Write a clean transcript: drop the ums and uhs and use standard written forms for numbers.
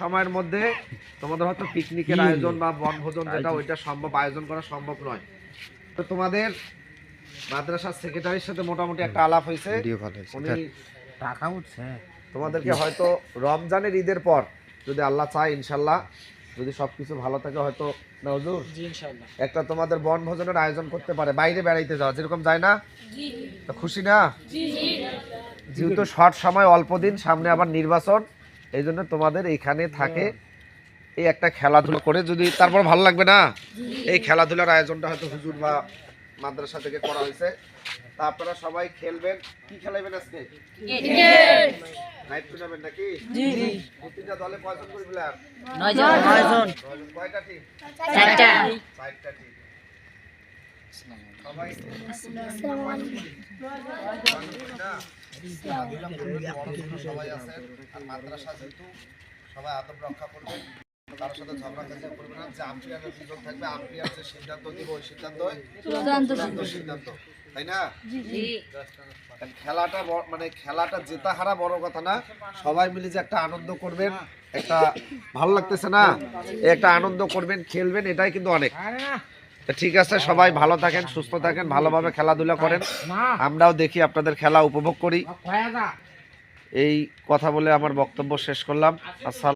সময়ের মধ্যে তোমাদের হয়তো পিকনিকের আয়োজন বা বনভোজন যেটা ওইটা সম্ভব আয়োজন করা সম্ভব নয়। তো তোমাদের মাদ্রাসার সেক্রেটারির সাথে মোটামুটি একটা আলাপ হয়েছে, উনি টাকা উঠছে তোমাদেরকে হয়তো রমজানের ঈদের পর যদি আল্লাহ চায় ইনশাল্লাহ, যদি সবকিছু ভালো থাকে হয়তো না হুজুর একটা তোমাদের বনভোজনের আয়োজন করতে পারে, বাইরে বেড়াইতে যাওয়া যেরকম যায় না, তো খুশি না? যেহেতু শর্ট সময় অল্প দিন, সামনে আবার নির্বাচন, এই জন্য তোমাদের এইখানে থাকে এই একটা খেলাধুলা করে, যদি তারপর ভালো লাগবে না, এই খেলাধুলার আয়োজনটা হয়তো হুজুর বা মাদ্রাসা থেকে করা হয়েছে। তা আপনারা সবাই খেলবেন। কি খেলাইবেন আজকে? নাইট টুর্নামেন্ট নাকি? প্রতিটা দলে কয়জন করে প্লেয়ার? 9 জন। কয়টা টিম? 4টা। 4টা টিম। সবাই সবাই আছেন আর মাদ্রাসা যেহেতু সবাই আদব রক্ষা করবেন, কারোর সাথে ঝগড়া কাজিয়া করবেন না। যে আম্পায়ারের দুজন থাকবে, আম্পায়ার যে সিদ্ধান্ত দিব ওই সিদ্ধান্ত, তাই না? খেলাটা মানে খেলাটা জেতা হারা বড় কথা না, সবাই মিলে যে একটা আনন্দ করবেন, একটা ভালো লাগতেছে না, একটা আনন্দ করবেন, খেলবেন, এটাই কিন্তু অনেক। ঠিক আছে, সবাই ভালো থাকেন, সুস্থ থাকেন, ভালোভাবে খেলাধুলা করেন, আমরাও দেখি আপনাদের খেলা উপভোগ করি। এই কথা বলে আমার বক্তব্য শেষ করলাম। আসসালাম।